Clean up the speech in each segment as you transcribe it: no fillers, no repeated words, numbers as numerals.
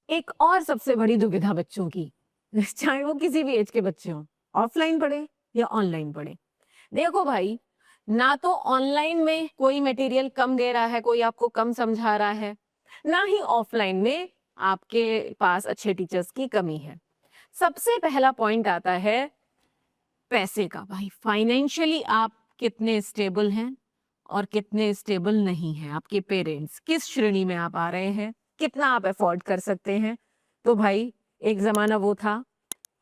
एक और सबसे बड़ी दुविधा बच्चों की, चाहे वो किसी भी एज के बच्चे हों, ऑफलाइन पढ़े या ऑनलाइन पढ़े। देखो भाई, ना तो ऑनलाइन में कोई मटेरियल कम दे रहा है, कोई आपको कम समझा रहा है, ना ही ऑफलाइन में आपके पास अच्छे टीचर्स की कमी है। सबसे पहला पॉइंट आता है पैसे का। भाई फाइनेंशियली आप कितने स्टेबल हैं और कितने स्टेबल नहीं हैं, आपके पेरेंट्स किस श्रेणी में आप आ रहे हैं, कितना आप अफोर्ड कर सकते हैं। तो भाई एक जमाना वो था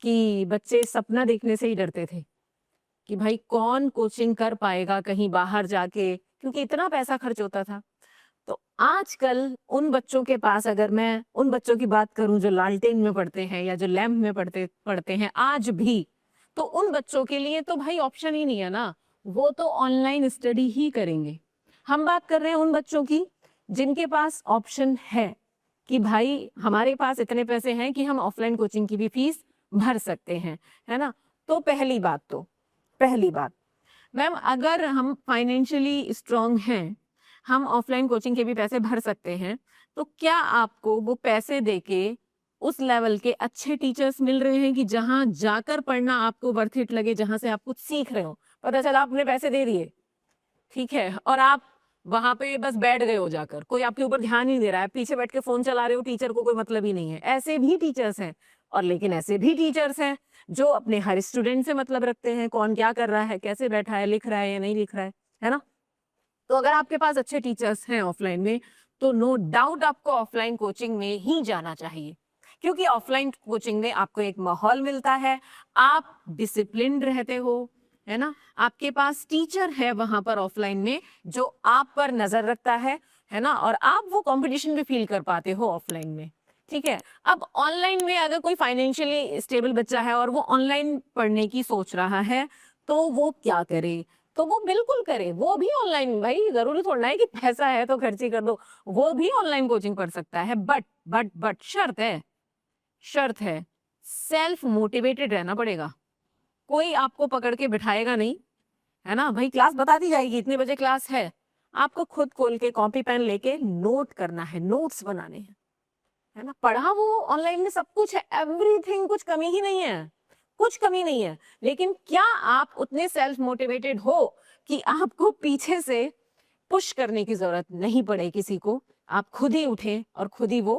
कि बच्चे सपना देखने से ही डरते थे कि भाई कौन कोचिंग कर पाएगा कहीं बाहर जाके, क्योंकि इतना पैसा खर्च होता था। तो आजकल उन बच्चों के पास, अगर मैं उन बच्चों की बात करूं जो लालटेन में पढ़ते हैं या जो लैंप में पढ़ते पढ़ते हैं आज भी, तो उन बच्चों के लिए तो भाई ऑप्शन ही नहीं है ना, वो तो ऑनलाइन स्टडी ही करेंगे। हम बात कर रहे हैं उन बच्चों की जिनके पास ऑप्शन है कि भाई हमारे पास इतने पैसे हैं कि हम ऑफलाइन कोचिंग की भी फीस भर सकते हैं, है ना। तो पहली बात मैम, अगर हम फाइनेंशियली स्ट्रांग हैं, हम ऑफलाइन कोचिंग के भी पैसे भर सकते हैं, तो क्या आपको वो पैसे देके उस लेवल के अच्छे टीचर्स मिल रहे हैं कि जहां जाकर पढ़ना आपको वर्थ इट लगे, जहां से आप कुछ सीख रहे हो। पता चला आपने पैसे दे दिए, ठीक है, और आप वहां पे बस बैठ गए हो जाकर, कोई आपके ऊपर ध्यान नहीं दे रहा है, पीछे बैठ के फोन चला रहे हो, टीचर को कोई मतलब ही नहीं है। ऐसे भी टीचर्स हैं। और लेकिन ऐसे भी टीचर्स हैं जो अपने हर स्टूडेंट से मतलब रखते हैं, कौन क्या कर रहा है, कैसे बैठा है, लिख रहा है या नहीं लिख रहा है ना। तो अगर आपके पास अच्छे टीचर्स हैं ऑफलाइन में, तो नो डाउट आपको ऑफलाइन कोचिंग में ही जाना चाहिए, क्योंकि ऑफलाइन कोचिंग में आपको एक माहौल मिलता है, आप डिसिप्लिन्ड रहते हो, है ना। आपके पास टीचर है वहां पर ऑफलाइन में जो आप पर नजर रखता है ना, और आप वो कंपटीशन भी फील कर पाते हो ऑफलाइन में, ठीक है। अब ऑनलाइन में अगर कोई फाइनेंशियली स्टेबल बच्चा है और वो ऑनलाइन पढ़ने की सोच रहा है, तो वो क्या करे। तो वो बिल्कुल करे, वो भी ऑनलाइन, भाई जरूरी थोड़ा है कि पैसा है तो खर्ची कर दो, वो भी ऑनलाइन कोचिंग पढ़ सकता है। बट शर्त है सेल्फ मोटिवेटेड रहना पड़ेगा। कोई आपको पकड़ के बिठाएगा नहीं, है ना। भाई क्लास बता दी जाएगी, इतने बजे क्लास है, आपको खुद खोल के कॉपी पेन लेके नोट करना है, नोट्स बनाने हैं, है ना। पढ़ा वो ऑनलाइन में सब कुछ है, एवरीथिंग, कुछ कमी ही नहीं है, कुछ कमी नहीं है। लेकिन क्या आप उतने सेल्फ मोटिवेटेड हो कि आपको पीछे से पुश करने की जरूरत नहीं पड़े किसी को, आप खुद ही उठें और खुद ही वो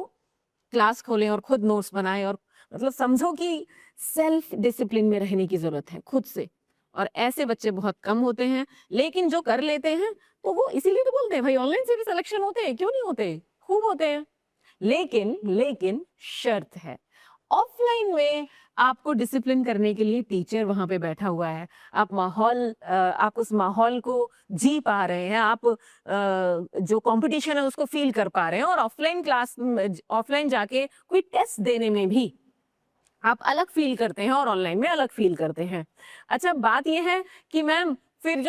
क्लास खोलें और खुद नोट्स बनाएं। और मतलब समझो कि सेल्फ डिसिप्लिन में रहने की जरूरत है खुद से। और ऐसे बच्चे बहुत कम होते हैं, लेकिन जो कर लेते हैं, तो वो इसीलिए तो बोलते हैं भाई ऑनलाइन से भी सिलेक्शन होते हैं, क्यों नहीं होते, खूब होते हैं। लेकिन शर्त है, ऑफलाइन में आपको डिसिप्लिन करने के लिए टीचर वहां पे बैठा हुआ है, आप उस माहौल को जी पा रहे हैं, आप जो कंपटीशन है उसको फील कर पा रहे हैं। और ऑफलाइन जाके कोई टेस्ट देने में भी आप अलग फील करते हैं और ऑनलाइन में अलग फील करते हैं। अच्छा, बात यह है कि मैम फिर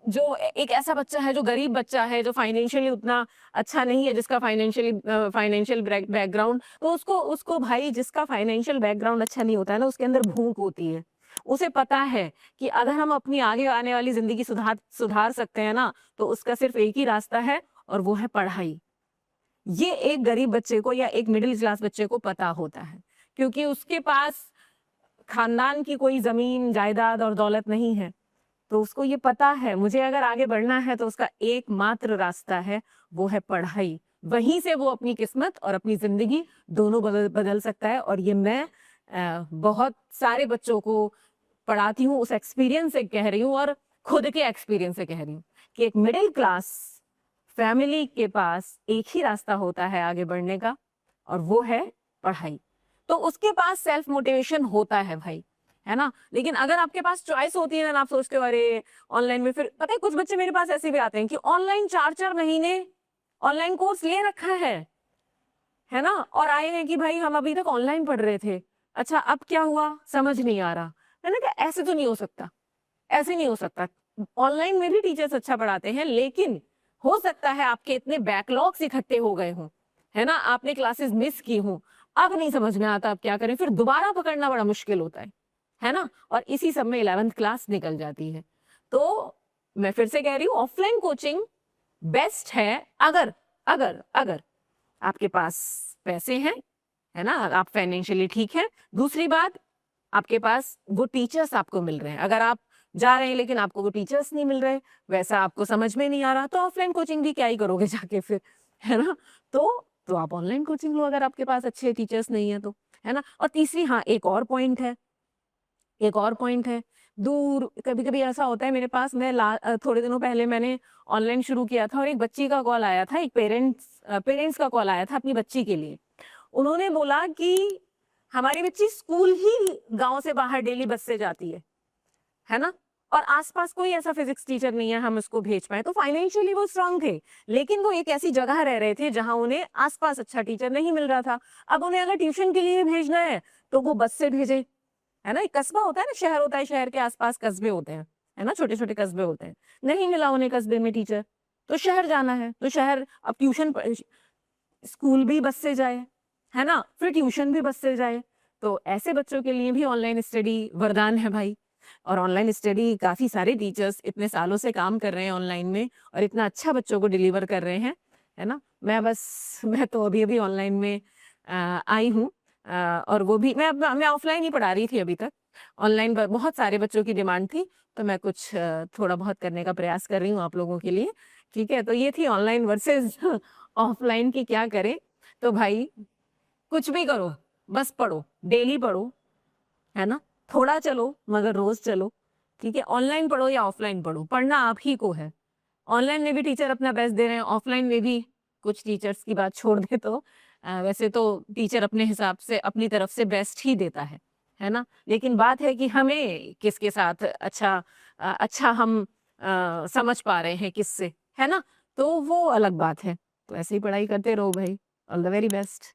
जो एक ऐसा बच्चा है, जो गरीब बच्चा है, जो फाइनेंशियली उतना अच्छा नहीं है, जिसका फाइनेंशियल बैकग्राउंड, तो उसको उसको भाई, जिसका फाइनेंशियल बैकग्राउंड अच्छा नहीं होता है ना, उसके अंदर भूख होती है। उसे पता है कि अगर हम अपनी आगे आने वाली जिंदगी सुधार सकते हैं ना, तो उसका सिर्फ एक ही रास्ता है, और वो है पढ़ाई। ये एक गरीब बच्चे को या एक मिडिल क्लास बच्चे को पता होता है, क्योंकि उसके पास खानदान की कोई जमीन जायदाद और दौलत नहीं है। तो उसको ये पता है मुझे अगर आगे बढ़ना है तो उसका एकमात्र रास्ता है, वो है पढ़ाई। वहीं से वो अपनी किस्मत और अपनी जिंदगी दोनों बदल सकता है। और ये मैं बहुत सारे बच्चों को पढ़ाती हूँ, उस एक्सपीरियंस से कह रही हूँ, और खुद के एक्सपीरियंस से कह रही हूँ कि एक मिडिल क्लास फैमिली के पास एक ही रास्ता होता है आगे बढ़ने का, और वो है पढ़ाई। तो उसके पास सेल्फ मोटिवेशन होता है भाई, है ना। लेकिन अगर आपके पास चॉइस होती है ना, आप सोचते हो अरे ऑनलाइन में, फिर पता है कुछ बच्चे मेरे पास ऐसे भी आते हैं कि ऑनलाइन 4-4 महीने ऑनलाइन कोर्स ले रखा है ना, और आए हैं कि भाई हम अभी तक ऑनलाइन पढ़ रहे थे, अच्छा अब क्या हुआ समझ नहीं आ रहा। मैंने कहा ऐसे तो नहीं हो सकता, ऐसे नहीं हो सकता। ऑनलाइन में भी टीचर्स अच्छा पढ़ाते हैं, लेकिन हो सकता है आपके इतने बैकलॉग्स इकट्ठे हो गए हों, है ना, आपने क्लासेस मिस की हों, अब नहीं समझ में आता अब क्या करें, फिर दोबारा पकड़ना बड़ा मुश्किल होता है ना। और इसी सब में 11th क्लास निकल जाती है। तो मैं फिर से कह रही हूँ, ऑफलाइन कोचिंग बेस्ट है अगर अगर अगर आपके पास पैसे हैं, है ना, आप फाइनेंशियली ठीक है। दूसरी बात, आपके पास वो टीचर्स आपको मिल रहे हैं। अगर आप जा रहे हैं लेकिन आपको वो टीचर्स नहीं मिल रहे, वैसा आपको समझ में नहीं आ रहा, तो ऑफलाइन कोचिंग भी क्या ही करोगे जाके फिर, है ना? तो आप ऑनलाइन कोचिंग लो अगर आपके पास अच्छे टीचर्स नहीं है तो, है ना? और तीसरी, हाँ, एक और पॉइंट है, दूर कभी-कभी ऐसा होता है मेरे पास, थोड़े दिनों पहले मैंने ऑनलाइन शुरू किया था और एक बच्ची का कॉल आया था, एक पेरेंट्स का कॉल आया था अपनी बच्ची के लिए। उन्होंने बोला कि हमारी बच्ची स्कूल ही गाँव से बाहर डेली बस से जाती है ना? और आस-पास कोई ऐसा फिज़िक्स टीचर नहीं है हम उसको भेज पाएँ, तो फाइनेंशियली वो स्ट्रॉन्ग थे, लेकिन वो एक ऐसी जगह रह रहे थे जहाँ उन्हें आस-पास अच्छा टीचर नहीं मिल रहा था। अब उन्हें अगर ट्यूशन के लिए भेजना है, तो वो बस से भेजें, है ना? एक कस्बा होता है ना, शहर होता है, शहर के आस-पास कस्बे होते हैं, है ना? छोटे-छोटे कस्बे होते हैं। नहीं मिला उन्हें कस्बे में टीचर, तो शहर जाना है, तो शहर अब स्कूल भी बस से जाए, है ना? फिर ट्यूशन भी बस से जाए, तो ऐसे बच्चों के लिए भी ऑनलाइन स्टडी वरदान है भाई। और ऑनलाइन स्टडी काफ़ी सारे टीचर्स इतने सालों से काम कर रहे हैं ऑनलाइन में और इतना अच्छा बच्चों को डिलीवर कर रहे हैं, है ना? मैं तो अभी-अभी ऑनलाइन में आई हूँ, और वो भी मैं ऑफलाइन ही पढ़ा रही थी अभी तक। ऑनलाइन ब बहुत सारे बच्चों की डिमांड थी, तो मैं कुछ थोड़ा बहुत करने का प्रयास कर रही हूँ आप लोगों के लिए, ठीक है? तो ये थी ऑनलाइन वर्सेस ऑफलाइन की क्या करें? तो भाई कुछ भी करो, बस पढ़ो, डेली पढ़ो, है ना? थोड़ा चलो मगर रोज़ चलो, ठीक है? ऑनलाइन पढ़ो या ऑफलाइन पढ़ो, पढ़ना आप ही को है। ऑनलाइन में भी टीचर अपना बेस्ट दे रहे हैं, ऑफलाइन में भी कुछ टीचर्स की बात छोड़ दें तो वैसे तो टीचर अपने हिसाब से अपनी तरफ से बेस्ट ही देता है ना? लेकिन बात है कि हमें किसके साथ अच्छा हम समझ पा रहे हैं किससे, है ना? तो वो अलग बात है। तो ऐसे ही पढ़ाई करते रहो भाई। All the very best.